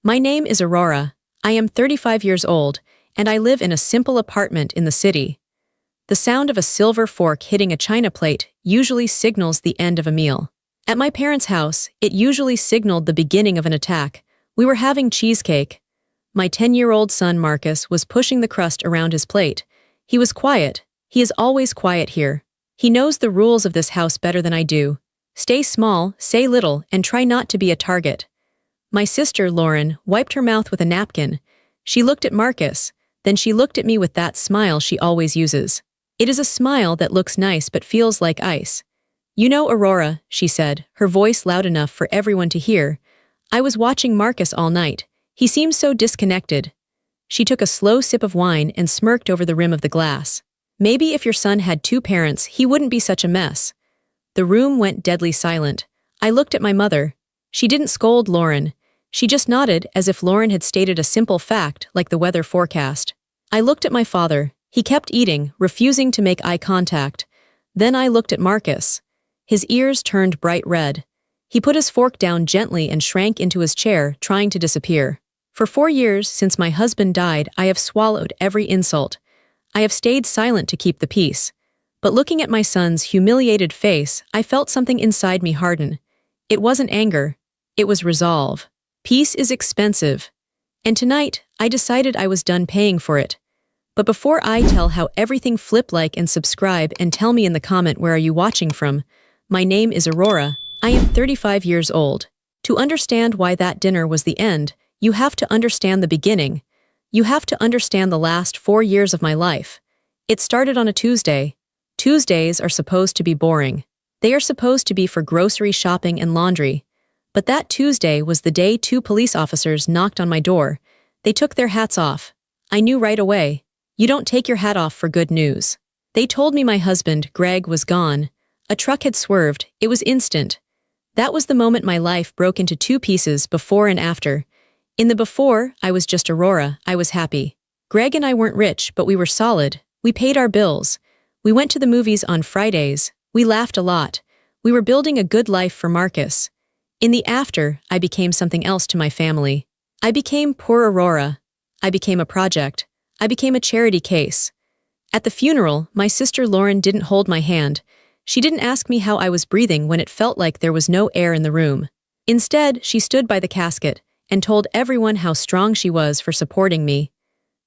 My name is Aurora. I am 35 years old, and I live in a simple apartment in the city. The sound of a silver fork hitting a china plate usually signals the end of a meal. At my parents' house, it usually signaled the beginning of an attack. We were having cheesecake. My 10-year-old son Marcus was pushing the crust around his plate. He was quiet. He is always quiet here. He knows the rules of this house better than I do. Stay small, say little, and try not to be a target. My sister, Lauren, wiped her mouth with a napkin. She looked at Marcus, then she looked at me with that smile she always uses. It is a smile that looks nice but feels like ice. You know, Aurora, she said, her voice loud enough for everyone to hear. I was watching Marcus all night. He seemed so disconnected. She took a slow sip of wine and smirked over the rim of the glass. Maybe if your son had two parents, he wouldn't be such a mess. The room went deadly silent. I looked at my mother. She didn't scold Lauren. She just nodded as if Lauren had stated a simple fact like the weather forecast. I looked at my father. He kept eating, refusing to make eye contact. Then I looked at Marcus. His ears turned bright red. He put his fork down gently and shrank into his chair, trying to disappear. For 4 years since my husband died, I have swallowed every insult. I have stayed silent to keep the peace. But looking at my son's humiliated face, I felt something inside me harden. It wasn't anger. It was resolve. Peace is expensive. And tonight, I decided I was done paying for it. But before I tell how everything, flip like and subscribe and tell me in the comment where are you watching from. My name is Aurora. I am 35 years old. To understand why that dinner was the end, you have to understand the beginning. You have to understand the last 4 years of my life. It started on a Tuesday. Tuesdays are supposed to be boring. They are supposed to be for grocery shopping and laundry. But that Tuesday was the day 2 police officers knocked on my door. They took their hats off. I knew right away. You don't take your hat off for good news. They told me my husband, Greg, was gone. A truck had swerved. It was instant. That was the moment my life broke into 2 pieces, before and after. In the before, I was just Aurora. I was happy. Greg and I weren't rich, but we were solid. We paid our bills. We went to the movies on Fridays. We laughed a lot. We were building a good life for Marcus. In the after, I became something else to my family. I became poor Aurora. I became a project. I became a charity case. At the funeral, my sister Lauren didn't hold my hand. She didn't ask me how I was breathing when it felt like there was no air in the room. Instead, she stood by the casket and told everyone how strong she was for supporting me.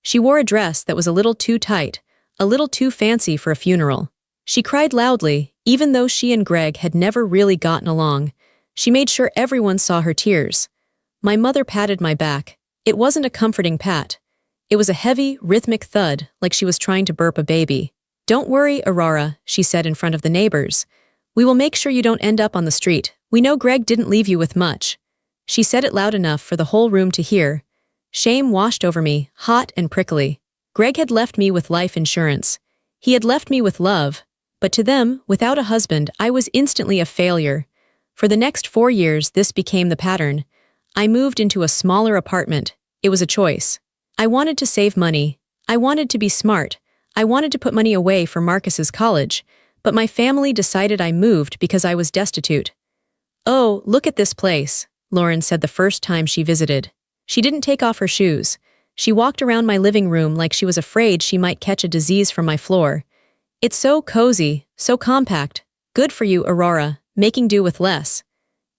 She wore a dress that was a little too tight, a little too fancy for a funeral. She cried loudly, even though she and Greg had never really gotten along. She made sure everyone saw her tears. My mother patted my back. It wasn't a comforting pat. It was a heavy, rhythmic thud, like she was trying to burp a baby. Don't worry, Aurora, she said in front of the neighbors. We will make sure you don't end up on the street. We know Greg didn't leave you with much. She said it loud enough for the whole room to hear. Shame washed over me, hot and prickly. Greg had left me with life insurance. He had left me with love. But to them, without a husband, I was instantly a failure. For the next 4 years, this became the pattern. I moved into a smaller apartment. It was a choice. I wanted to save money. I wanted to be smart. I wanted to put money away for Marcus's college. But my family decided I moved because I was destitute. Oh, look at this place, Lauren said the first time she visited. She didn't take off her shoes. She walked around my living room like she was afraid she might catch a disease from my floor. It's so cozy, so compact. Good for you, Aurora, making do with less.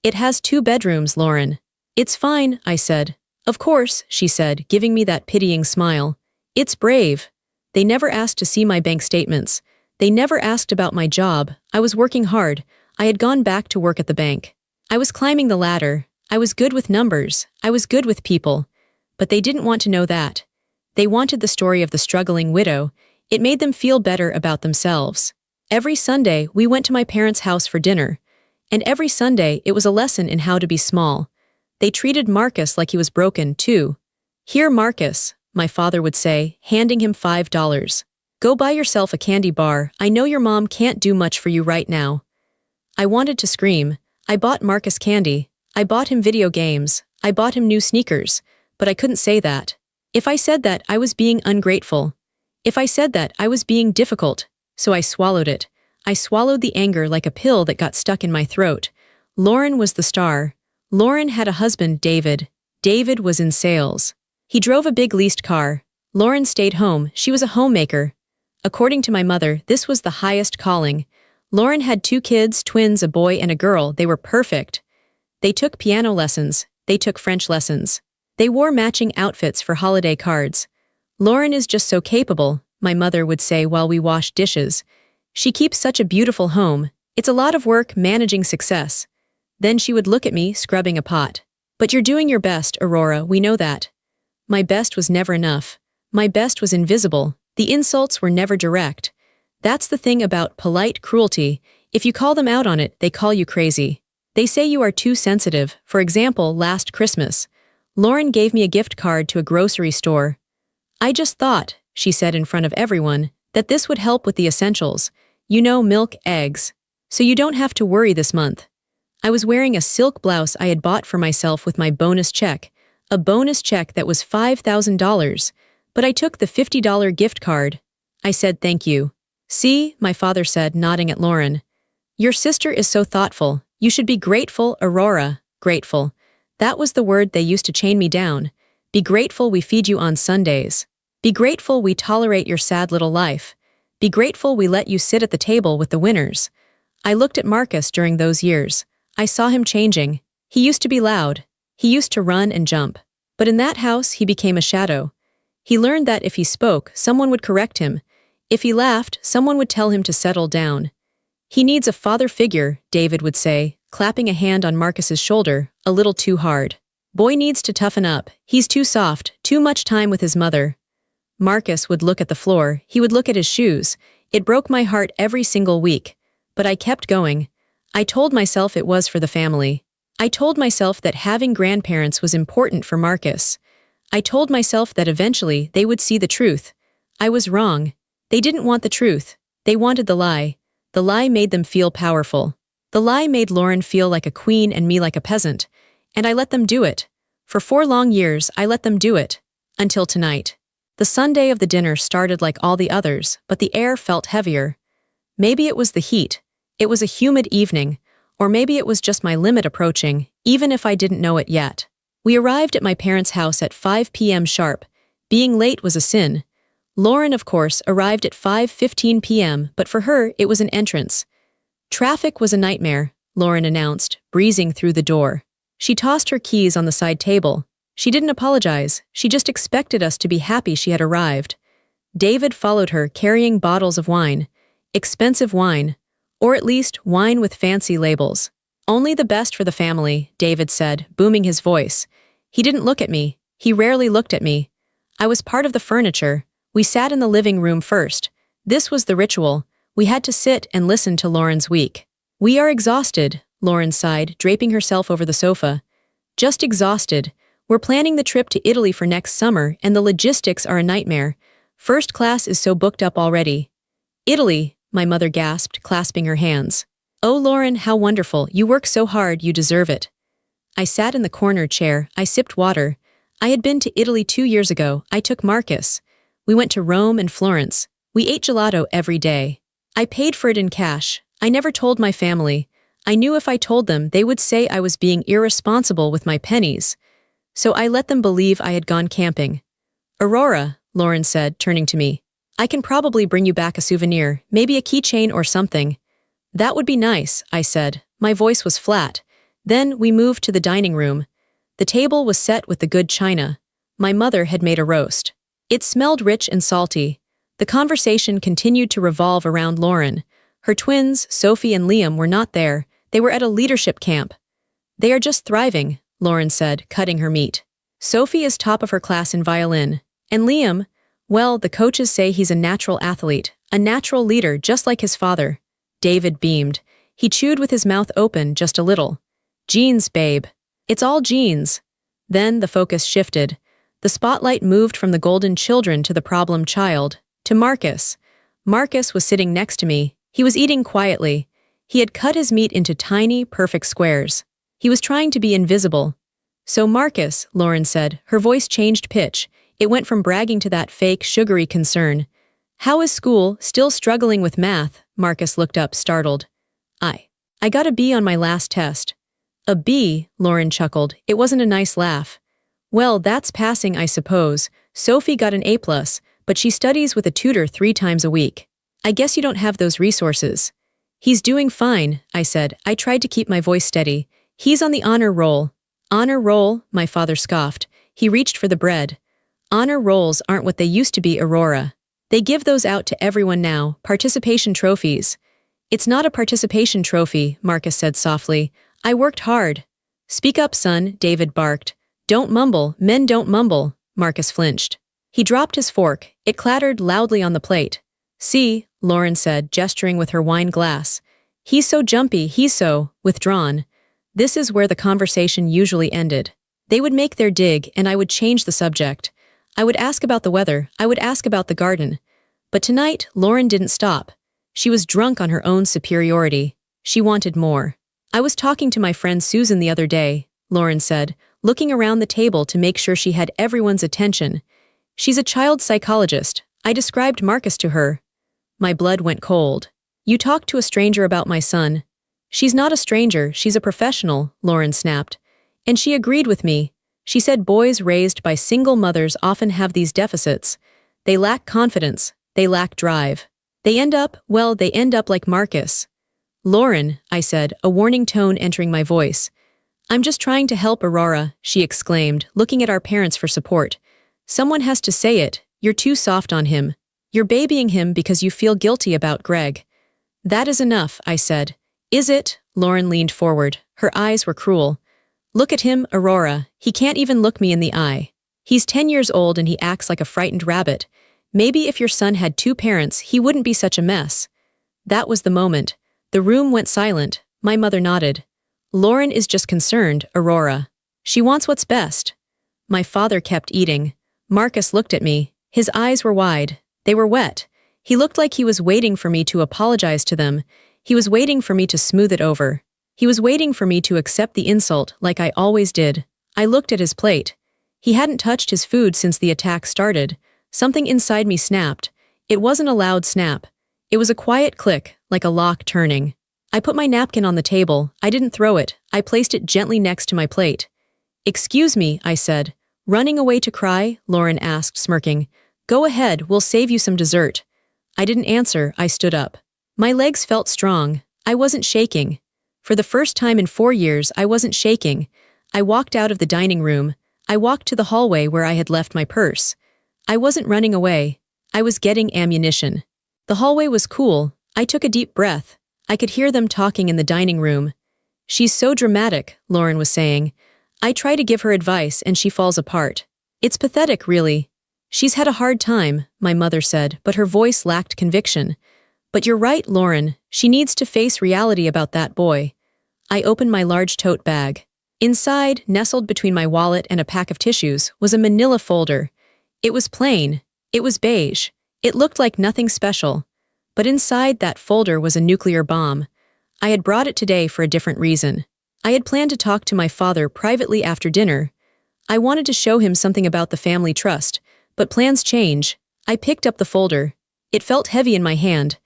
It has 2 bedrooms, Lauren. It's fine, I said. Of course, she said, giving me that pitying smile. It's brave. They never asked to see my bank statements. They never asked about my job. I was working hard. I had gone back to work at the bank. I was climbing the ladder. I was good with numbers. I was good with people. But they didn't want to know that. They wanted the story of the struggling widow. It made them feel better about themselves. Every Sunday, we went to my parents' house for dinner. And every Sunday, it was a lesson in how to be small. They treated Marcus like he was broken, too. Here, Marcus, my father would say, handing him $5. Go buy yourself a candy bar. I know your mom can't do much for you right now. I wanted to scream. I bought Marcus candy. I bought him video games. I bought him new sneakers. But I couldn't say that. If I said that, I was being ungrateful. If I said that, I was being difficult. So I swallowed it. I swallowed the anger like a pill that got stuck in my throat. Lauren was the star. Lauren had a husband, David. David was in sales. He drove a big leased car. Lauren stayed home. She was a homemaker. According to my mother, this was the highest calling. Lauren had 2 kids, twins, a boy and a girl. They were perfect. They took piano lessons. They took French lessons. They wore matching outfits for holiday cards. Lauren is just so capable, my mother would say while we washed dishes. She keeps such a beautiful home. It's a lot of work managing success. Then she would look at me, scrubbing a pot. But you're doing your best, Aurora, we know that. My best was never enough. My best was invisible. The insults were never direct. That's the thing about polite cruelty. If you call them out on it, they call you crazy. They say you are too sensitive. For example, last Christmas, Lauren gave me a gift card to a grocery store. I just thought, she said in front of everyone, that this would help with the essentials. You know, milk, eggs. So you don't have to worry this month. I was wearing a silk blouse I had bought for myself with my bonus check. A bonus check that was $5,000. But I took the $50 gift card. I said thank you. See, my father said, nodding at Lauren. Your sister is so thoughtful. You should be grateful, Aurora. Grateful. That was the word they used to chain me down. Be grateful we feed you on Sundays. Be grateful we tolerate your sad little life. Be grateful we let you sit at the table with the winners. I looked at Marcus during those years. I saw him changing. He used to be loud. He used to run and jump. But in that house, he became a shadow. He learned that if he spoke, someone would correct him. If he laughed, someone would tell him to settle down. He needs a father figure, David would say, clapping a hand on Marcus's shoulder, a little too hard. Boy needs to toughen up. He's too soft, too much time with his mother. Marcus would look at the floor. He would look at his shoes. It broke my heart every single week. But I kept going. I told myself it was for the family. I told myself that having grandparents was important for Marcus. I told myself that eventually they would see the truth. I was wrong. They didn't want the truth. They wanted the lie. The lie made them feel powerful. The lie made Lauren feel like a queen and me like a peasant. And I let them do it. For 4 long years, I let them do it. Until tonight. The Sunday of the dinner started like all the others, but the air felt heavier. Maybe it was the heat. It was a humid evening. Or maybe it was just my limit approaching, even if I didn't know it yet. We arrived at my parents' house at 5 p.m. sharp. Being late was a sin. Lauren, of course, arrived at 5:15 p.m., but for her, it was an entrance. Traffic was a nightmare, Lauren announced, breezing through the door. She tossed her keys on the side table. She didn't apologize. She just expected us to be happy she had arrived. David followed her, carrying bottles of wine. Expensive wine. Or at least wine with fancy labels. Only the best for the family, David said, booming his voice. He didn't look at me. He rarely looked at me. I was part of the furniture. We sat in the living room first. This was the ritual. We had to sit and listen to Lauren's week. We are exhausted, Lauren sighed, draping herself over the sofa. Just exhausted. We're planning the trip to Italy for next summer, and the logistics are a nightmare. First class is so booked up already. Italy, my mother gasped, clasping her hands. Oh, Lauren, how wonderful. You work so hard, you deserve it. I sat in the corner chair. I sipped water. I had been to Italy 2 years ago. I took Marcus. We went to Rome and Florence. We ate gelato every day. I paid for it in cash. I never told my family. I knew if I told them, they would say I was being irresponsible with my pennies. So I let them believe I had gone camping. Aurora, Lauren said, turning to me. I can probably bring you back a souvenir, maybe a keychain or something. That would be nice, I said. My voice was flat. Then we moved to the dining room. The table was set with the good china. My mother had made a roast. It smelled rich and salty. The conversation continued to revolve around Lauren. Her twins, Sophie and Liam, were not there. They were at a leadership camp. They are just thriving, Lauren said, cutting her meat. Sophie is top of her class in violin. And Liam, well, the coaches say he's a natural athlete, a natural leader just like his father. David beamed. He chewed with his mouth open just a little. Genes, babe. It's all genes. Then the focus shifted. The spotlight moved from the golden children to the problem child, to Marcus. Marcus was sitting next to me. He was eating quietly. He had cut his meat into tiny, perfect squares. He was trying to be invisible. So Marcus, Lauren said, her voice changed pitch. It went from bragging to that fake, sugary concern. How is school? Still struggling with math? Marcus looked up, startled. I got a B on my last test. A B, Lauren chuckled. It wasn't a nice laugh. Well, that's passing, I suppose. Sophie got an A+, but she studies with a tutor 3 times a week. I guess you don't have those resources. He's doing fine, I said. I tried to keep my voice steady. He's on the honor roll. Honor roll? My father scoffed. He reached for the bread. Honor rolls aren't what they used to be, Aurora. They give those out to everyone now, participation trophies. It's not a participation trophy, Marcus said softly. I worked hard. Speak up, son, David barked. Don't mumble, men don't mumble, Marcus flinched. He dropped his fork. It clattered loudly on the plate. See, Lauren said, gesturing with her wine glass. He's so jumpy, he's so withdrawn. This is where the conversation usually ended. They would make their dig, and I would change the subject. I would ask about the weather, I would ask about the garden. But tonight, Lauren didn't stop. She was drunk on her own superiority. She wanted more. I was talking to my friend Susan the other day, Lauren said, looking around the table to make sure she had everyone's attention. She's a child psychologist. I described Marcus to her. My blood went cold. You talked to a stranger about my son. She's not a stranger, she's a professional, Lauren snapped. And she agreed with me. She said boys raised by single mothers often have these deficits. They lack confidence. They lack drive. They end up like Marcus. Lauren, I said, a warning tone entering my voice. I'm just trying to help Aurora, she exclaimed, looking at our parents for support. Someone has to say it. You're too soft on him. You're babying him because you feel guilty about Greg. That is enough, I said. Is it? Lauren leaned forward. Her eyes were cruel. Look at him, Aurora. He can't even look me in the eye. He's 10 years old and he acts like a frightened rabbit. Maybe if your son had 2 parents, he wouldn't be such a mess. That was the moment. The room went silent. My mother nodded. Lauren is just concerned, Aurora. She wants what's best. My father kept eating. Marcus looked at me. His eyes were wide. They were wet. He looked like he was waiting for me to apologize to them. He was waiting for me to smooth it over. He was waiting for me to accept the insult like I always did. I looked at his plate. He hadn't touched his food since the attack started. Something inside me snapped. It wasn't a loud snap. It was a quiet click, like a lock turning. I put my napkin on the table. I didn't throw it. I placed it gently next to my plate. Excuse me, I said. Running away to cry? Lauren asked, smirking. Go ahead, we'll save you some dessert. I didn't answer. I stood up. My legs felt strong. I wasn't shaking. For the first time in 4 years, I wasn't shaking. I walked out of the dining room. I walked to the hallway where I had left my purse. I wasn't running away. I was getting ammunition. The hallway was cool. I took a deep breath. I could hear them talking in the dining room. She's so dramatic, Lauren was saying. I try to give her advice and she falls apart. It's pathetic, really. She's had a hard time, my mother said, but her voice lacked conviction. But you're right, Lauren. She needs to face reality about that boy. I opened my large tote bag. Inside, nestled between my wallet and a pack of tissues, was a manila folder. It was plain. It was beige. It looked like nothing special. But inside that folder was a nuclear bomb. I had brought it today for a different reason. I had planned to talk to my father privately after dinner. I wanted to show him something about the family trust, but plans change. I picked up the folder. It felt heavy in my hand.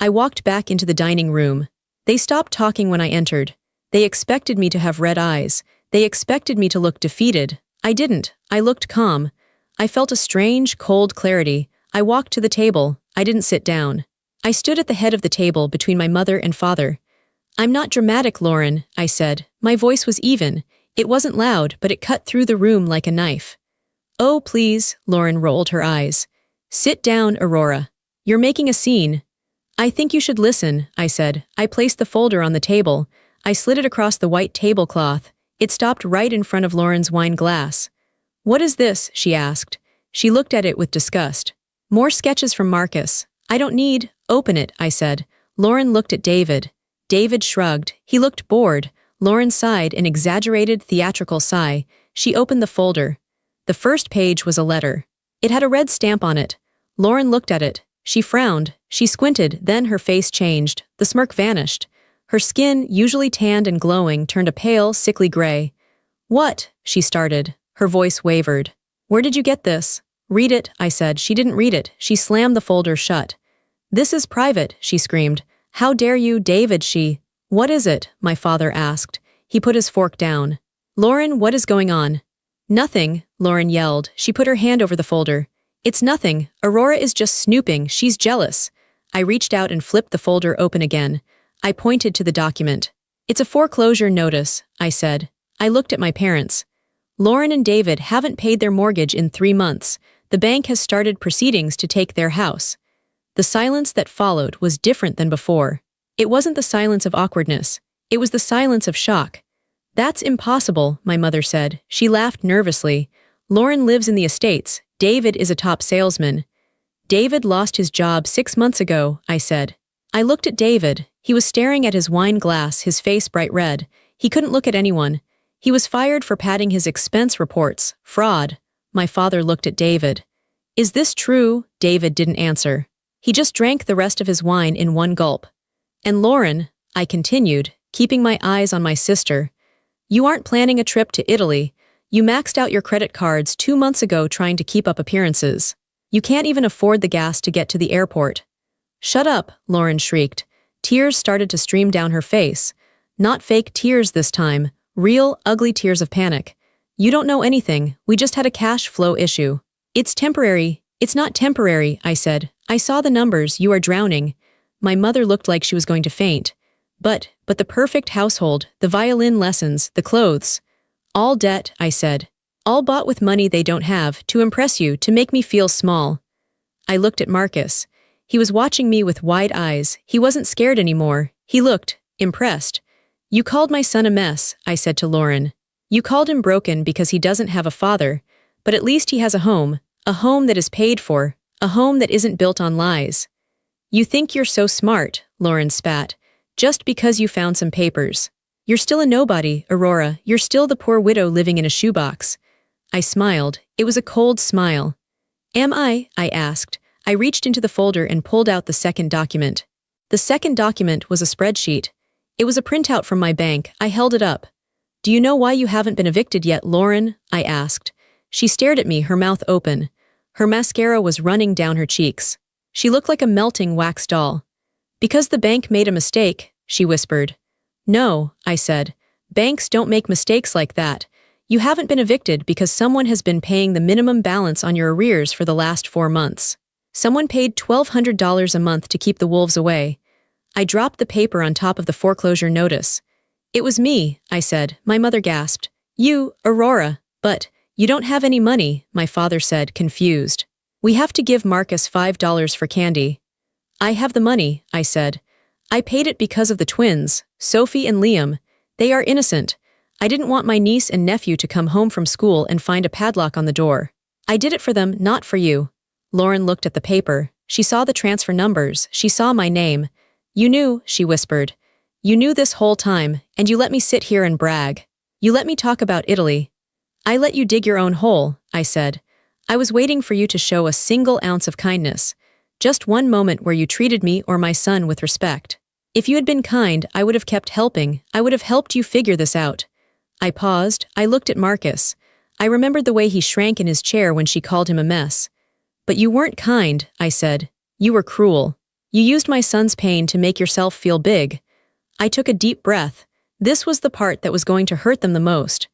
I walked back into the dining room. They stopped talking when I entered. They expected me to have red eyes. They expected me to look defeated. I didn't. I looked calm. I felt a strange, cold clarity. I walked to the table. I didn't sit down. I stood at the head of the table between my mother and father. I'm not dramatic, Lauren, I said. My voice was even. It wasn't loud, but it cut through the room like a knife. Oh, please, Lauren rolled her eyes. Sit down, Aurora. You're making a scene. I think you should listen, I said. I placed the folder on the table. I slid it across the white tablecloth. It stopped right in front of Lauren's wine glass. What is this? She asked. She looked at it with disgust. More sketches from Marcus. I don't need. Open it, I said. Lauren looked at David. David shrugged. He looked bored. Lauren sighed an exaggerated, theatrical sigh. She opened the folder. The first page was a letter. It had a red stamp on it. Lauren looked at it. She frowned. She squinted, then her face changed. The smirk vanished. Her skin, usually tanned and glowing, turned a pale, sickly gray. What? She started. Her voice wavered. Where did you get this? Read it, I said. She didn't read it. She slammed the folder shut. This is private, she screamed. How dare you, David, she... What is it? My father asked. He put his fork down. Lauren, what is going on? Nothing, Lauren yelled. She put her hand over the folder. It's nothing. Aurora is just snooping. She's jealous. I reached out and flipped the folder open again. I pointed to the document. It's a foreclosure notice, I said. I looked at my parents. Lauren and David haven't paid their mortgage in 3 months. The bank has started proceedings to take their house. The silence that followed was different than before. It wasn't the silence of awkwardness. It was the silence of shock. That's impossible, my mother said. She laughed nervously. Lauren lives in the estates. David is a top salesman. David lost his job 6 months ago, I said. I looked at David. He was staring at his wine glass, his face bright red. He couldn't look at anyone. He was fired for padding his expense reports. Fraud. My father looked at David. Is this true? David didn't answer. He just drank the rest of his wine in one gulp. And Lauren, I continued, keeping my eyes on my sister. You aren't planning a trip to Italy. You maxed out your credit cards 2 months ago trying to keep up appearances. You can't even afford the gas to get to the airport. Shut up, Lauren shrieked. Tears started to stream down her face. Not fake tears this time, real, ugly tears of panic. You don't know anything, we just had a cash flow issue. It's temporary. It's not temporary, I said. I saw the numbers, you are drowning. My mother looked like she was going to faint. But the perfect household, the violin lessons, the clothes. All debt, I said. All bought with money they don't have, to impress you, to make me feel small. I looked at Marcus. He was watching me with wide eyes. He wasn't scared anymore. He looked impressed. You called my son a mess, I said to Lauren. You called him broken because he doesn't have a father, but at least he has a home that is paid for, a home that isn't built on lies. You think you're so smart, Lauren spat, just because you found some papers. You're still a nobody, Aurora. You're still the poor widow living in a shoebox. I smiled. It was a cold smile. Am I asked. I reached into the folder and pulled out the second document. The second document was a spreadsheet. It was a printout from my bank. I held it up. Do you know why you haven't been evicted yet, Lauren? I asked. She stared at me, her mouth open. Her mascara was running down her cheeks. She looked like a melting wax doll. Because the bank made a mistake, she whispered. No, I said. Banks don't make mistakes like that. You haven't been evicted because someone has been paying the minimum balance on your arrears for the last 4 months. Someone paid $1,200 a month to keep the wolves away. I dropped the paper on top of the foreclosure notice. It was me, I said. My mother gasped. You, Aurora. But you don't have any money, my father said, confused. We have to give Marcus $5 for candy. I have the money, I said. I paid it because of the twins, Sophie and Liam. They are innocent. I didn't want my niece and nephew to come home from school and find a padlock on the door. I did it for them, not for you. Lauren looked at the paper. She saw the transfer numbers. She saw my name. You knew, she whispered. You knew this whole time, and you let me sit here and brag. You let me talk about Italy. I let you dig your own hole, I said. I was waiting for you to show a single ounce of kindness. Just one moment where you treated me or my son with respect. If you had been kind, I would have kept helping. I would have helped you figure this out. I paused. I looked at Marcus. I remembered the way he shrank in his chair when she called him a mess. But you weren't kind, I said. You were cruel. You used my son's pain to make yourself feel big. I took a deep breath. This was the part that was going to hurt them the most.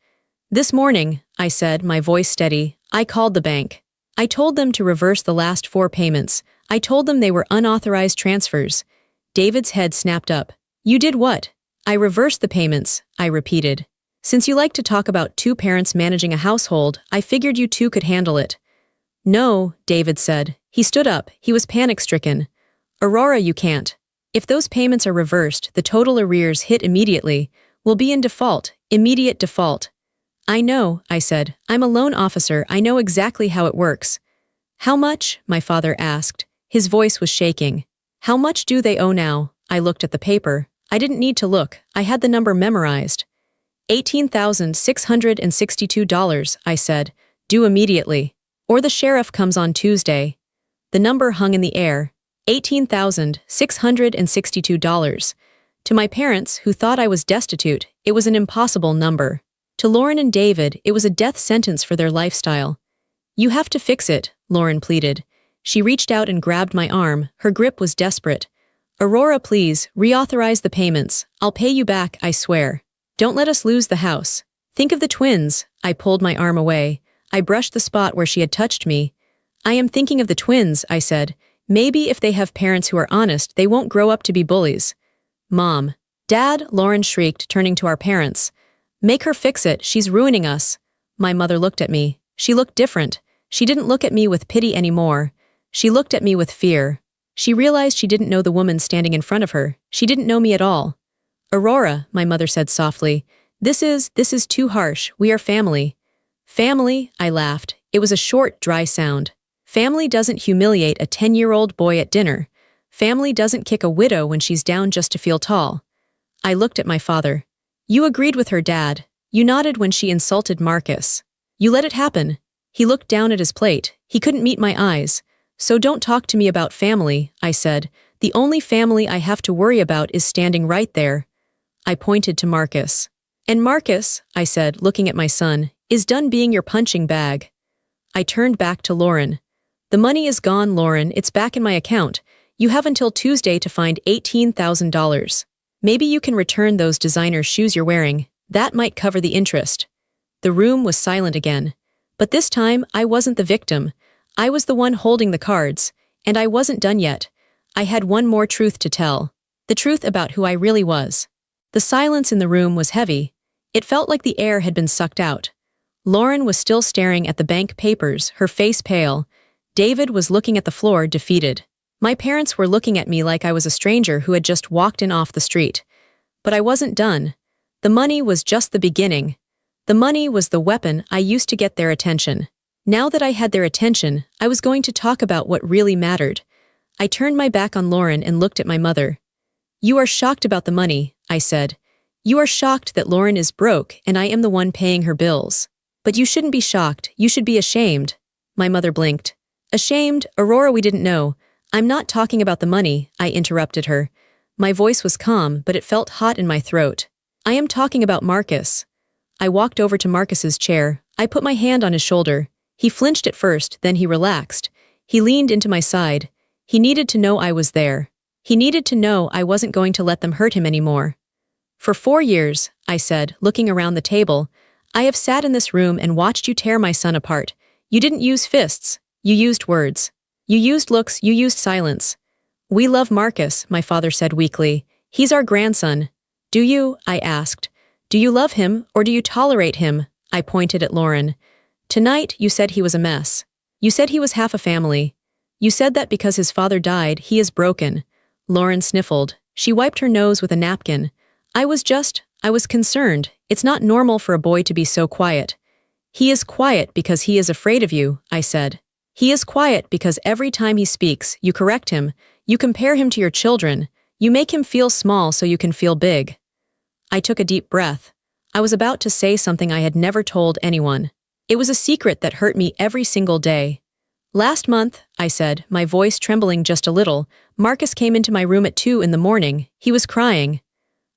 This morning, I said, my voice steady, I called the bank. I told them to reverse the last 4 payments. I told them they were unauthorized transfers. David's head snapped up. You did what? I reversed the payments, I repeated. Since you like to talk about 2 parents managing a household, I figured you 2 could handle it. No, David said. He stood up. He was panic-stricken. Aurora, you can't. If those payments are reversed, the total arrears hit immediately. We'll be in default, immediate default. I know, I said. I'm a loan officer. I know exactly how it works. How much? My father asked. His voice was shaking. How much do they owe now? I looked at the paper. I didn't need to look. I had the number memorized. $18,662, I said. Due immediately. Or the sheriff comes on Tuesday. The number hung in the air. $18,662. To my parents, who thought I was destitute, it was an impossible number. To Lauren and David, it was a death sentence for their lifestyle. You have to fix it, Lauren pleaded. She reached out and grabbed my arm. Her grip was desperate. Aurora, please, reauthorize the payments. I'll pay you back, I swear. Don't let us lose the house. Think of the twins. I pulled my arm away. I brushed the spot where she had touched me. I am thinking of the twins, I said. Maybe if they have parents who are honest, they won't grow up to be bullies. Mom. Dad, Lauren shrieked, turning to our parents. Make her fix it, she's ruining us. My mother looked at me. She looked different. She didn't look at me with pity anymore. She looked at me with fear. She realized she didn't know the woman standing in front of her. She didn't know me at all. Aurora, my mother said softly. This is too harsh. We are family. Family, I laughed. It was a short, dry sound. Family doesn't humiliate a 10-year-old boy at dinner. Family doesn't kick a widow when she's down just to feel tall. I looked at my father. You agreed with her, Dad. You nodded when she insulted Marcus. You let it happen. He looked down at his plate. He couldn't meet my eyes. So don't talk to me about family, I said. The only family I have to worry about is standing right there. I pointed to Marcus. And Marcus, I said, looking at my son, is done being your punching bag. I turned back to Lauren. The money is gone, Lauren. It's back in my account. You have until Tuesday to find $18,000. Maybe you can return those designer shoes you're wearing. That might cover the interest. The room was silent again. But this time, I wasn't the victim. I was the one holding the cards. And I wasn't done yet. I had one more truth to tell. The truth about who I really was. The silence in the room was heavy. It felt like the air had been sucked out. Lauren was still staring at the bank papers, her face pale. David was looking at the floor, defeated. My parents were looking at me like I was a stranger who had just walked in off the street. But I wasn't done. The money was just the beginning. The money was the weapon I used to get their attention. Now that I had their attention, I was going to talk about what really mattered. I turned my back on Lauren and looked at my mother. You are shocked about the money, I said. You are shocked that Lauren is broke and I am the one paying her bills. But you shouldn't be shocked, you should be ashamed. My mother blinked. Ashamed, Aurora, we didn't know. I'm not talking about the money, I interrupted her. My voice was calm, but it felt hot in my throat. I am talking about Marcus. I walked over to Marcus's chair. I put my hand on his shoulder. He flinched at first, then he relaxed. He leaned into my side. He needed to know I was there. He needed to know I wasn't going to let them hurt him anymore. For 4 years, I said, looking around the table, I have sat in this room and watched you tear my son apart. You didn't use fists. You used words. You used looks, you used silence. We love Marcus, my father said weakly. He's our grandson. Do you? I asked. Do you love him, or do you tolerate him? I pointed at Lauren. Tonight, you said he was a mess. You said he was half a family. You said that because his father died, he is broken. Lauren sniffled. She wiped her nose with a napkin. I was concerned. It's not normal for a boy to be so quiet. He is quiet because he is afraid of you, I said. He is quiet because every time he speaks, you correct him, you compare him to your children, you make him feel small so you can feel big. I took a deep breath. I was about to say something I had never told anyone. It was a secret that hurt me every single day. Last month, I said, my voice trembling just a little, Marcus came into my room at 2 in the morning. He was crying.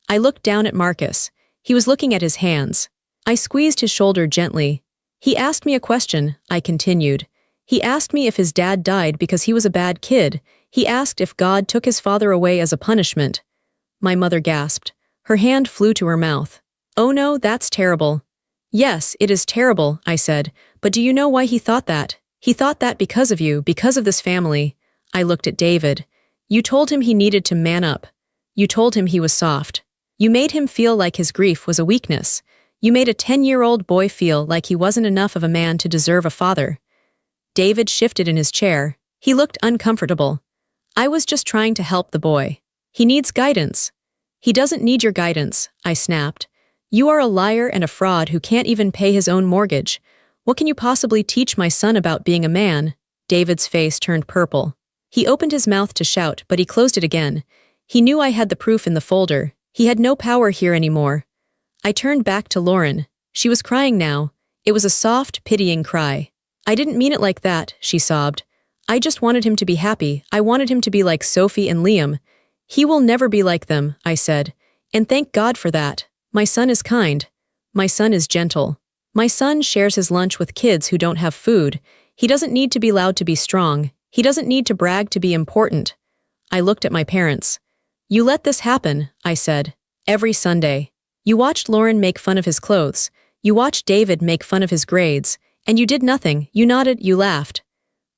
I looked down at Marcus. He was looking at his hands. I squeezed his shoulder gently. He asked me a question, I continued. He asked me if his dad died because he was a bad kid. He asked if God took his father away as a punishment. My mother gasped. Her hand flew to her mouth. Oh no, that's terrible. Yes, it is terrible, I said. But do you know why he thought that? He thought that because of you, because of this family. I looked at David. You told him he needed to man up. You told him he was soft. You made him feel like his grief was a weakness. You made a 10-year-old boy feel like he wasn't enough of a man to deserve a father. David shifted in his chair. He looked uncomfortable. I was just trying to help the boy. He needs guidance. He doesn't need your guidance, I snapped. You are a liar and a fraud who can't even pay his own mortgage. What can you possibly teach my son about being a man? David's face turned purple. He opened his mouth to shout, but he closed it again. He knew I had the proof in the folder. He had no power here anymore. I turned back to Lauren. She was crying now. It was a soft, pitying cry. I didn't mean it like that, she sobbed. I just wanted him to be happy. I wanted him to be like Sophie and Liam. He will never be like them, I said. And thank God for that. My son is kind. My son is gentle. My son shares his lunch with kids who don't have food. He doesn't need to be loud to be strong. He doesn't need to brag to be important. I looked at my parents. You let this happen, I said. Every Sunday. You watched Lauren make fun of his clothes. You watched David make fun of his grades. And you did nothing, you nodded, you laughed.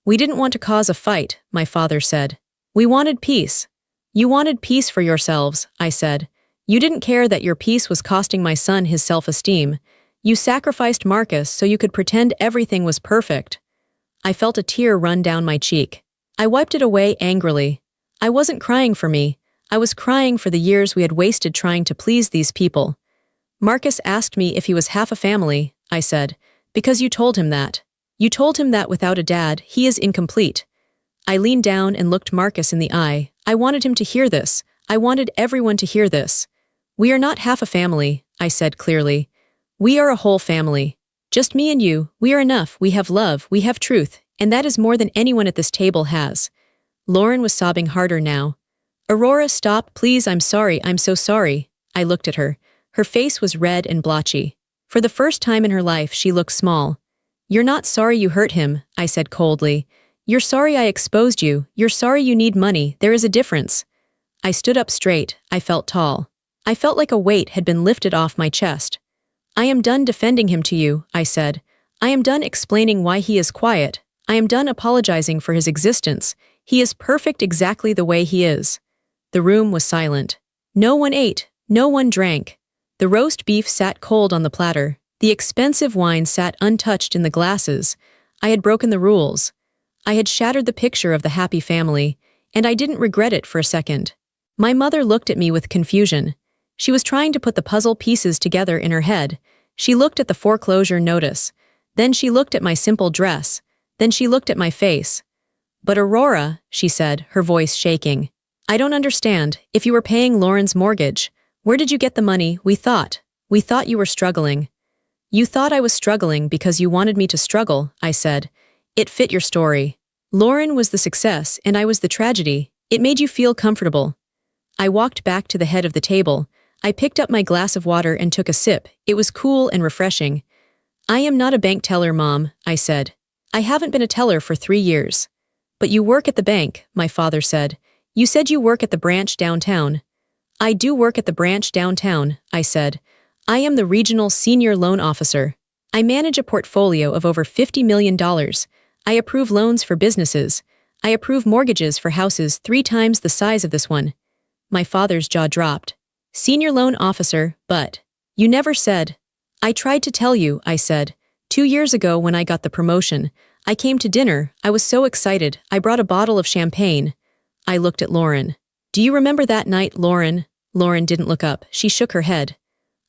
We didn't want to cause a fight, my father said. We wanted peace. You wanted peace for yourselves, I said. You didn't care that your peace was costing my son his self-esteem. You sacrificed Marcus so you could pretend everything was perfect. I felt a tear run down my cheek. I wiped it away angrily. I wasn't crying for me. I was crying for the years we had wasted trying to please these people. Marcus asked me if he was half a family, I said, because you told him that. You told him that without a dad, he is incomplete. I leaned down and looked Marcus in the eye. I wanted him to hear this. I wanted everyone to hear this. We are not half a family, I said clearly. We are a whole family. Just me and you, we are enough, we have love, we have truth, and that is more than anyone at this table has. Lauren was sobbing harder now. Aurora, stop, please, I'm sorry, I'm so sorry. I looked at her. Her face was red and blotchy. For the first time in her life, she looked small. You're not sorry you hurt him, I said coldly. You're sorry I exposed you, you're sorry you need money, there is a difference. I stood up straight, I felt tall. I felt like a weight had been lifted off my chest. I am done defending him to you, I said. I am done explaining why he is quiet. I am done apologizing for his existence. He is perfect exactly the way he is. The room was silent. No one ate, no one drank. The roast beef sat cold on the platter. The expensive wine sat untouched in the glasses. I had broken the rules. I had shattered the picture of the happy family, and I didn't regret it for a second. My mother looked at me with confusion. She was trying to put the puzzle pieces together in her head. She looked at the foreclosure notice. Then she looked at my simple dress. Then she looked at my face. But Aurora, she said, her voice shaking. I don't understand. If you were paying Lauren's mortgage, where did you get the money? We thought you were struggling. You thought I was struggling because you wanted me to struggle, I said. It fit your story. Lauren was the success and I was the tragedy. It made you feel comfortable. I walked back to the head of the table. I picked up my glass of water and took a sip. It was cool and refreshing. I am not a bank teller, Mom, I said. I haven't been a teller for 3 years. But you work at the bank, my father said. You said you work at the branch downtown. I do work at the branch downtown, I said. I am the regional senior loan officer. I manage a portfolio of over $50 million. I approve loans for businesses. I approve mortgages for houses 3 times the size of this one. My father's jaw dropped. Senior loan officer, but you never said. I tried to tell you, I said. 2 years ago when I got the promotion, I came to dinner. I was so excited. I brought a bottle of champagne. I looked at Lauren. Do you remember that night, Lauren? Lauren didn't look up. She shook her head.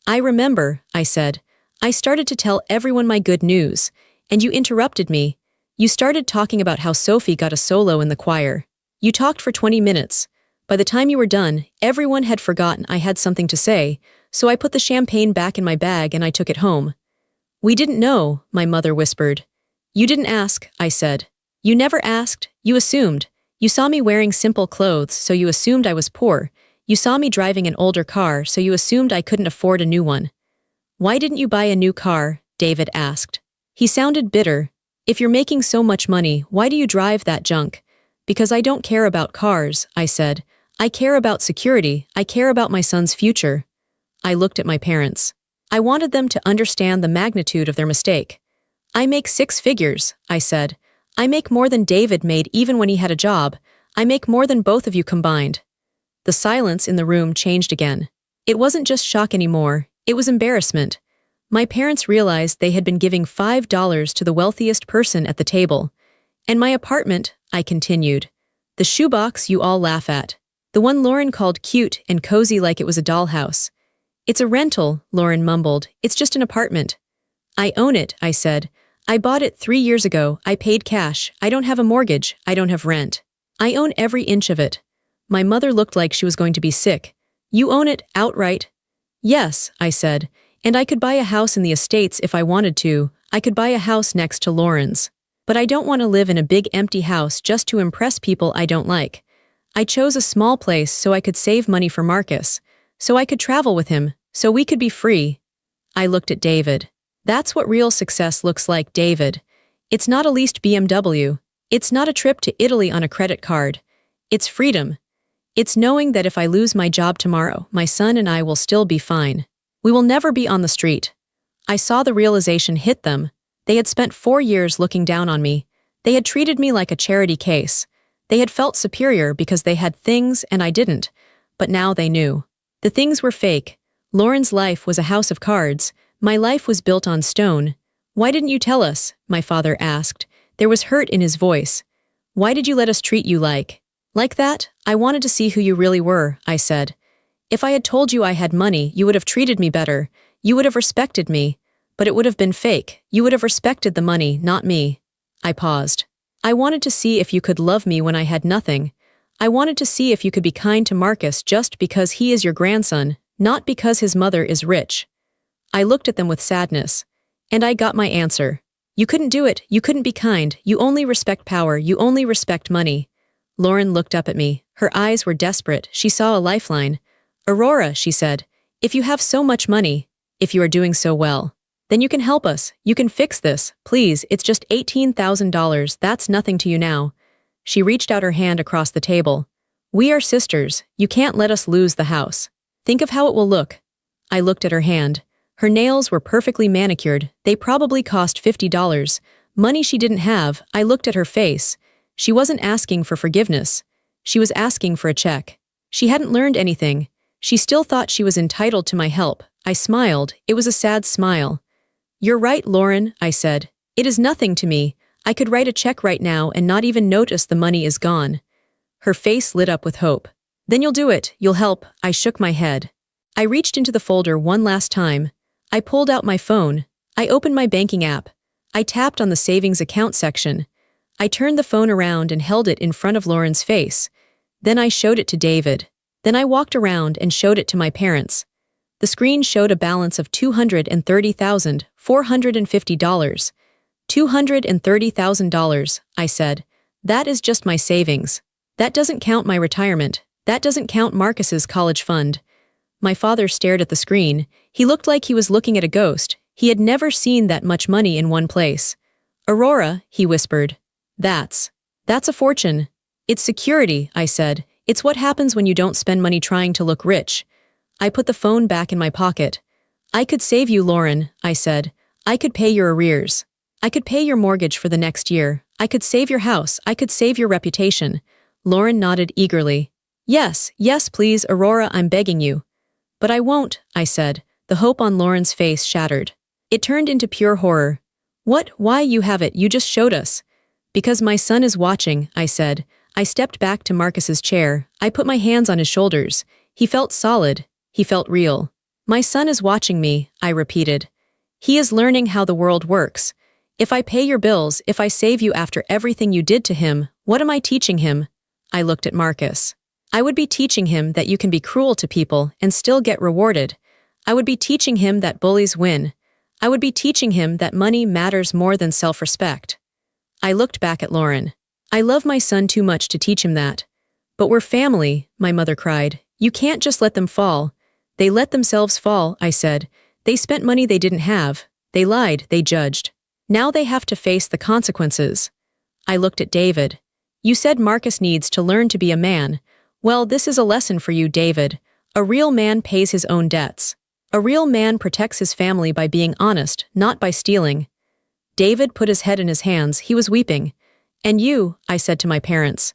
I remember, I said. I started to tell everyone my good news, and you interrupted me. You started talking about how Sophie got a solo in the choir. You talked for 20 minutes. By the time you were done, everyone had forgotten I had something to say, so I put the champagne back in my bag and I took it home. We didn't know, my mother whispered. You didn't ask, I said. You never asked, you assumed. You saw me wearing simple clothes, so you assumed I was poor. You saw me driving an older car, so you assumed I couldn't afford a new one. Why didn't you buy a new car? David asked. He sounded bitter. If you're making so much money, why do you drive that junk? Because I don't care about cars, I said. I care about security. I care about my son's future. I looked at my parents. I wanted them to understand the magnitude of their mistake. I make 6 figures, I said. I make more than David made even when he had a job. I make more than both of you combined. The silence in the room changed again. It wasn't just shock anymore, it was embarrassment. My parents realized they had been giving $5 to the wealthiest person at the table. And my apartment, I continued. The shoebox you all laugh at. The one Lauren called cute and cozy like it was a dollhouse. It's a rental, Lauren mumbled. It's just an apartment. I own it, I said. I bought it 3 years ago. I paid cash. I don't have a mortgage. I don't have rent. I own every inch of it. My mother looked like she was going to be sick. You own it outright? Yes, I said. And I could buy a house in the estates if I wanted to. I could buy a house next to Lauren's. But I don't want to live in a big empty house just to impress people I don't like. I chose a small place so I could save money for Marcus, so I could travel with him, so we could be free. I looked at David. That's what real success looks like, David. It's not a leased BMW. It's not a trip to Italy on a credit card. It's freedom. It's knowing that if I lose my job tomorrow, my son and I will still be fine. We will never be on the street. I saw the realization hit them. They had spent 4 years looking down on me. They had treated me like a charity case. They had felt superior because they had things and I didn't. But now they knew. The things were fake. Lauren's life was a house of cards. My life was built on stone. Why didn't you tell us? My father asked. There was hurt in his voice. Why did you let us treat you like that? I wanted to see who you really were, I said. If I had told you I had money, you would have treated me better. You would have respected me. But it would have been fake. You would have respected the money, not me. I paused. I wanted to see if you could love me when I had nothing. I wanted to see if you could be kind to Marcus just because he is your grandson, not because his mother is rich. I looked at them with sadness. And I got my answer. You couldn't do it, you couldn't be kind, you only respect power, you only respect money. Lauren looked up at me. Her eyes were desperate. She saw a lifeline. Aurora, she said, if you have so much money, if you are doing so well, then you can help us. You can fix this. Please, it's just $18,000. That's nothing to you now. She reached out her hand across the table. We are sisters. You can't let us lose the house. Think of how it will look. I looked at her hand. Her nails were perfectly manicured. They probably cost $50. Money she didn't have. I looked at her face. She wasn't asking for forgiveness. She was asking for a check. She hadn't learned anything. She still thought she was entitled to my help. I smiled. It was a sad smile. You're right, Lauren, I said. It is nothing to me. I could write a check right now and not even notice the money is gone. Her face lit up with hope. Then you'll do it. You'll help. I shook my head. I reached into the folder one last time. I pulled out my phone. I opened my banking app. I tapped on the savings account section. I turned the phone around and held it in front of Lauren's face. Then I showed it to David. Then I walked around and showed it to my parents. The screen showed a balance of $230,450. $230,000, I said. That is just my savings. That doesn't count my retirement. That doesn't count Marcus's college fund. My father stared at the screen. He looked like he was looking at a ghost. He had never seen that much money in one place. Aurora, he whispered. That's a fortune. It's security, I said. It's what happens when you don't spend money trying to look rich. I put the phone back in my pocket. I could save you, Lauren, I said. I could pay your arrears. I could pay your mortgage for the next year. I could save your house. I could save your reputation. Lauren nodded eagerly. Yes, yes, please, Aurora, I'm begging you. But I won't, I said. The hope on Lauren's face shattered. It turned into pure horror. What? Why you have it? You just showed us. Because my son is watching, I said. I stepped back to Marcus's chair. I put my hands on his shoulders. He felt solid. He felt real. My son is watching me, I repeated. He is learning how the world works. If I pay your bills, if I save you after everything you did to him, what am I teaching him? I looked at Marcus. I would be teaching him that you can be cruel to people and still get rewarded. I would be teaching him that bullies win. I would be teaching him that money matters more than self-respect. I looked back at Lauren. I love my son too much to teach him that. But we're family, my mother cried. You can't just let them fall. They let themselves fall, I said. They spent money they didn't have. They lied, they judged. Now they have to face the consequences. I looked at David. You said Marcus needs to learn to be a man. Well, this is a lesson for you, David. A real man pays his own debts. A real man protects his family by being honest, not by stealing. David put his head in his hands. He was weeping. And you, I said to my parents.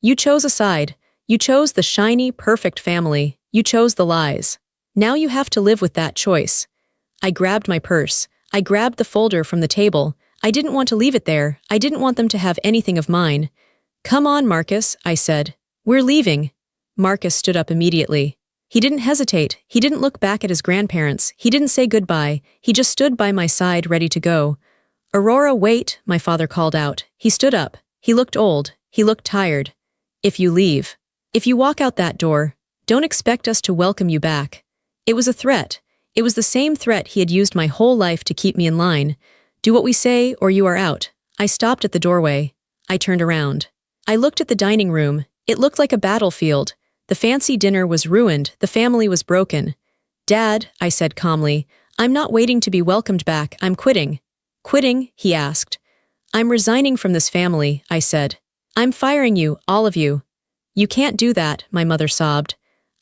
You chose a side. You chose the shiny, perfect family. You chose the lies. Now you have to live with that choice. I grabbed my purse. I grabbed the folder from the table. I didn't want to leave it there. I didn't want them to have anything of mine. Come on, Marcus, I said. We're leaving. Marcus stood up immediately. He didn't hesitate. He didn't look back at his grandparents. He didn't say goodbye. He just stood by my side, ready to go. Aurora, wait, my father called out. He stood up. He looked old. He looked tired. If you leave, if you walk out that door, don't expect us to welcome you back. It was a threat. It was the same threat he had used my whole life to keep me in line. Do what we say or you are out. I stopped at the doorway. I turned around. I looked at the dining room. It looked like a battlefield. The fancy dinner was ruined. The family was broken. Dad, I said calmly, I'm not waiting to be welcomed back. I'm quitting. Quitting? He asked. I'm resigning from this family, I said. I'm firing you, all of you. You can't do that, my mother sobbed.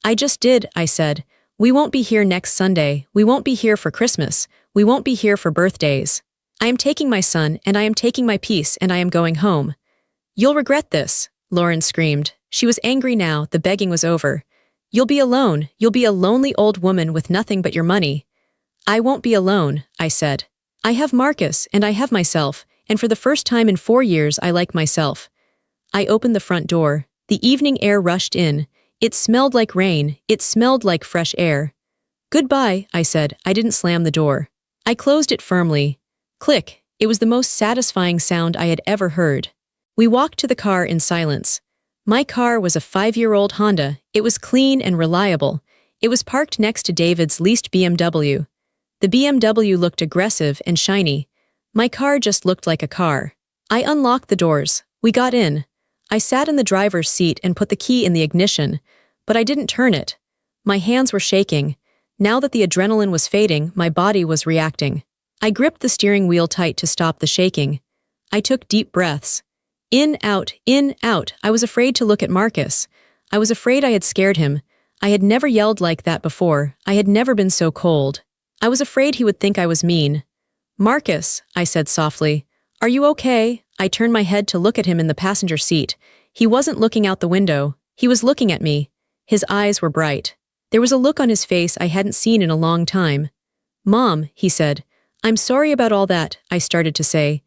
I just did, I said. We won't be here next Sunday. We won't be here for Christmas. We won't be here for birthdays. I am taking my son, and I am taking my peace, and I am going home. You'll regret this, Lauren screamed. She was angry now, the begging was over. You'll be alone, you'll be a lonely old woman with nothing but your money. I won't be alone, I said. I have Marcus, and I have myself, and for the first time in 4 years I like myself. I opened the front door. The evening air rushed in. It smelled like rain, it smelled like fresh air. Goodbye, I said. I didn't slam the door. I closed it firmly. Click. It was the most satisfying sound I had ever heard. We walked to the car in silence. My car was a 5-year-old Honda. It was clean and reliable. It was parked next to David's leased BMW. The BMW looked aggressive and shiny. My car just looked like a car. I unlocked the doors. We got in. I sat in the driver's seat and put the key in the ignition, but I didn't turn it. My hands were shaking. Now that the adrenaline was fading, my body was reacting. I gripped the steering wheel tight to stop the shaking. I took deep breaths. In, out, in, out. I was afraid to look at Marcus. I was afraid I had scared him. I had never yelled like that before. I had never been so cold. I was afraid he would think I was mean. Marcus, I said softly. Are you okay? I turned my head to look at him in the passenger seat. He wasn't looking out the window. He was looking at me. His eyes were bright. There was a look on his face I hadn't seen in a long time. Mom, he said. I'm sorry about all that, I started to say.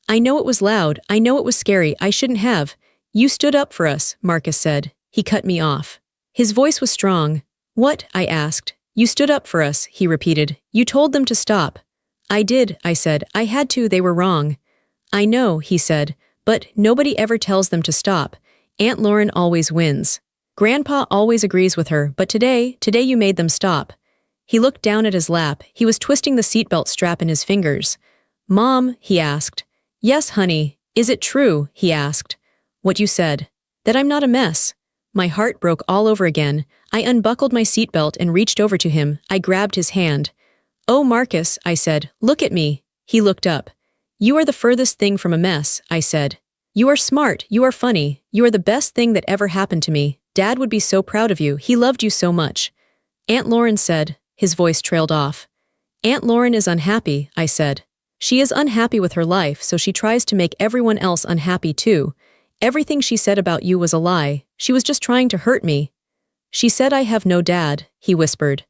I know it was loud. I know it was scary. I shouldn't have. You stood up for us, Marcus said. He cut me off. His voice was strong. What? I asked. You stood up for us, he repeated. You told them to stop. I did, I said. I had to, they were wrong. I know, he said, but nobody ever tells them to stop. Aunt Lauren always wins. Grandpa always agrees with her, but today you made them stop. He looked down at his lap. He was twisting the seatbelt strap in his fingers. Mom, he asked. Yes, honey. Is it true, he asked. What you said. That I'm not a mess. My heart broke all over again. I unbuckled my seatbelt and reached over to him. I grabbed his hand. Oh, Marcus, I said, look at me. He looked up. You are the furthest thing from a mess, I said. You are smart, you are funny, you are the best thing that ever happened to me. Dad would be so proud of you, he loved you so much. Aunt Lauren said. His voice trailed off. Aunt Lauren is unhappy, I said. She is unhappy with her life, so she tries to make everyone else unhappy too. Everything she said about you was a lie. She was just trying to hurt me. She said I have no dad, he whispered.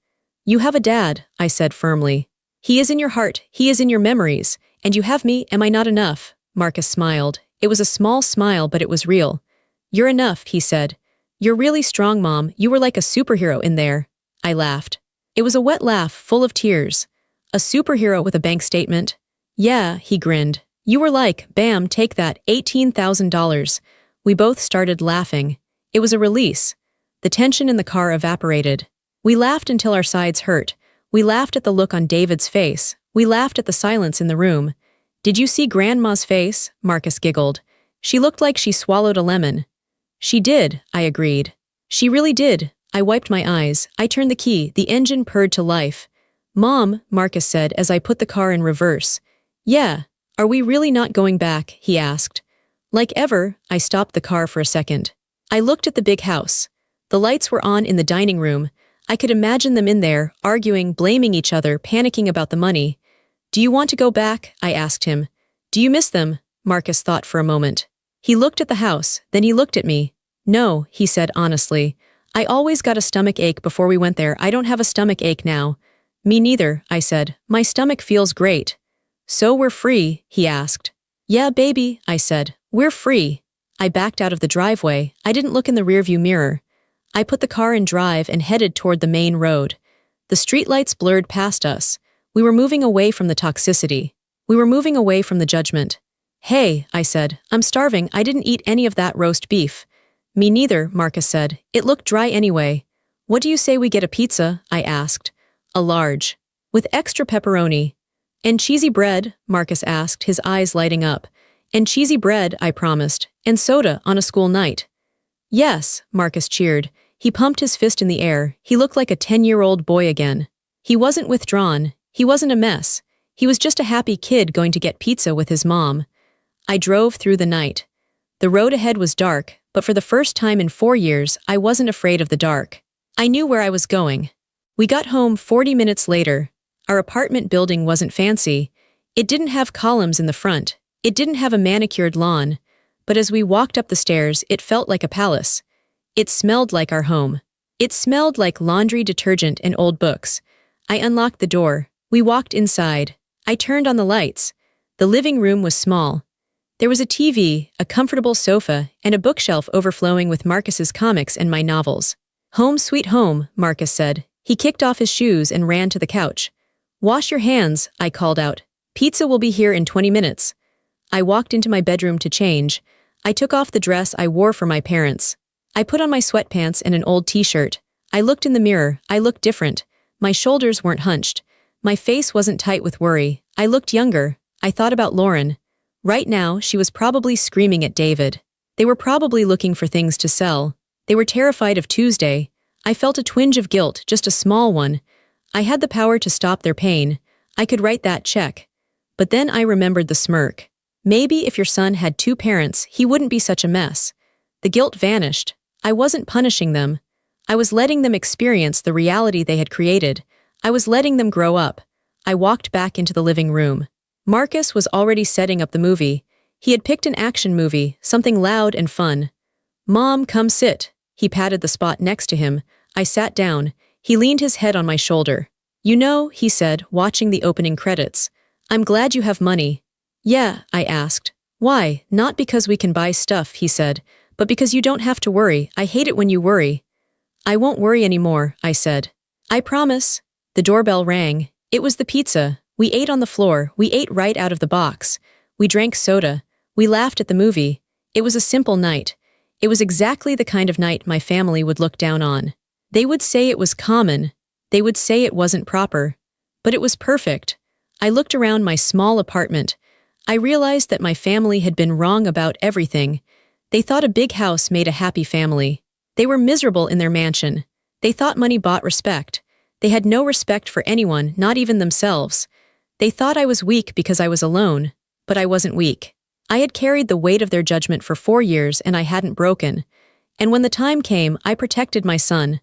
You have a dad, I said firmly. He is in your heart, he is in your memories, and you have me, am I not enough? Marcus smiled. It was a small smile, but it was real. You're enough, he said. You're really strong, Mom. You were like a superhero in there. I laughed. It was a wet laugh, full of tears. A superhero with a bank statement? Yeah, he grinned. You were like, bam, take that, $18,000. We both started laughing. It was a release. The tension in the car evaporated. We laughed until our sides hurt. We laughed at the look on David's face. We laughed at the silence in the room. Did you see Grandma's face? Marcus giggled. She looked like she swallowed a lemon. She did, I agreed. She really did. I wiped my eyes. I turned the key. The engine purred to life. Mom, Marcus said as I put the car in reverse. Yeah. Are we really not going back? He asked. Like ever, I stopped the car for a second. I looked at the big house. The lights were on in the dining room. I could imagine them in there, arguing, blaming each other, panicking about the money. Do you want to go back? I asked him. Do you miss them? Marcus thought for a moment. He looked at the house, then he looked at me. No, he said honestly. I always got a stomach ache before we went there. I don't have a stomach ache now. Me neither, I said. My stomach feels great. So we're free? He asked. Yeah, baby, I said. We're free. I backed out of the driveway. I didn't look in the rearview mirror. I put the car in drive and headed toward the main road. The streetlights blurred past us. We were moving away from the toxicity. We were moving away from the judgment. Hey, I said, I'm starving. I didn't eat any of that roast beef. Me neither, Marcus said. It looked dry anyway. What do you say we get a pizza? I asked. A large. With extra pepperoni. And cheesy bread? Marcus asked, his eyes lighting up. And cheesy bread, I promised. And soda on a school night. Yes, Marcus cheered. He pumped his fist in the air. He looked like a 10-year-old boy again. He wasn't withdrawn. He wasn't a mess. He was just a happy kid going to get pizza with his mom. I drove through the night. The road ahead was dark, but for the first time in 4 years, I wasn't afraid of the dark. I knew where I was going. We got home 40 minutes later. Our apartment building wasn't fancy. It didn't have columns in the front. It didn't have a manicured lawn. But as we walked up the stairs, it felt like a palace. It smelled like our home. It smelled like laundry detergent and old books. I unlocked the door. We walked inside. I turned on the lights. The living room was small. There was a TV, a comfortable sofa, and a bookshelf overflowing with Marcus's comics and my novels. "Home sweet home," Marcus said. He kicked off his shoes and ran to the couch. "Wash your hands," I called out. "Pizza will be here in 20 minutes. I walked into my bedroom to change. I took off the dress I wore for my parents. I put on my sweatpants and an old t-shirt. I looked in the mirror. I looked different. My shoulders weren't hunched. My face wasn't tight with worry. I looked younger. I thought about Lauren. Right now, she was probably screaming at David. They were probably looking for things to sell. They were terrified of Tuesday. I felt a twinge of guilt, just a small one. I had the power to stop their pain. I could write that check. But then I remembered the smirk. Maybe if your son had 2 parents, he wouldn't be such a mess. The guilt vanished. I wasn't punishing them. I was letting them experience the reality they had created. I was letting them grow up. I walked back into the living room. Marcus was already setting up the movie. He had picked an action movie, something loud and fun. "Mom, come sit." He patted the spot next to him. I sat down. He leaned his head on my shoulder. "You know," he said, watching the opening credits, "I'm glad you have money." "Yeah," I asked. "Why? Not because we can buy stuff," he said, "but because you don't have to worry. I hate it when you worry." "I won't worry anymore," I said. "I promise." The doorbell rang. It was the pizza. We ate on the floor. We ate right out of the box. We drank soda. We laughed at the movie. It was a simple night. It was exactly the kind of night my family would look down on. They would say it was common. They would say it wasn't proper. But it was perfect. I looked around my small apartment. I realized that my family had been wrong about everything. They thought a big house made a happy family. They were miserable in their mansion. They thought money bought respect. They had no respect for anyone, not even themselves. They thought I was weak because I was alone, but I wasn't weak. I had carried the weight of their judgment for 4 years and I hadn't broken. And when the time came, I protected my son.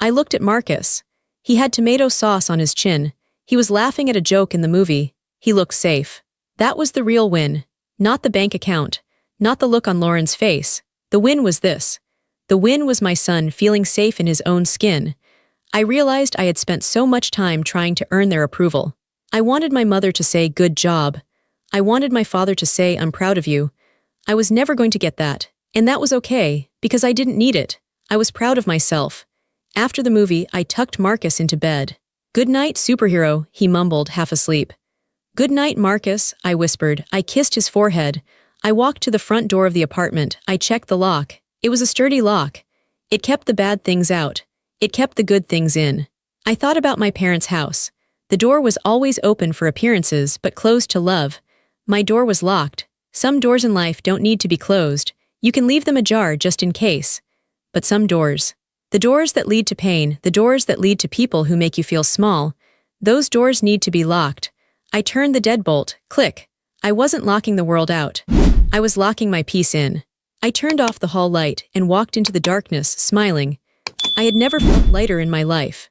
I looked at Marcus. He had tomato sauce on his chin. He was laughing at a joke in the movie. He looked safe. That was the real win. Not the bank account. Not the look on Lauren's face. The win was this. The win was my son feeling safe in his own skin. I realized I had spent so much time trying to earn their approval. I wanted my mother to say, "Good job." I wanted my father to say, "I'm proud of you." I was never going to get that, and that was okay, because I didn't need it. I was proud of myself. After the movie, I tucked Marcus into bed. "Good night, superhero," he mumbled, half asleep. "Good night, Marcus," I whispered. I kissed his forehead. I walked to the front door of the apartment. I checked the lock. It was a sturdy lock. It kept the bad things out. It kept the good things in. I thought about my parents' house. The door was always open for appearances, but closed to love. My door was locked. Some doors in life don't need to be closed. You can leave them ajar just in case. But some doors. The doors that lead to pain, the doors that lead to people who make you feel small, those doors need to be locked. I turned the deadbolt. Click. I wasn't locking the world out. I was locking my peace in. I turned off the hall light and walked into the darkness, smiling. I had never felt lighter in my life.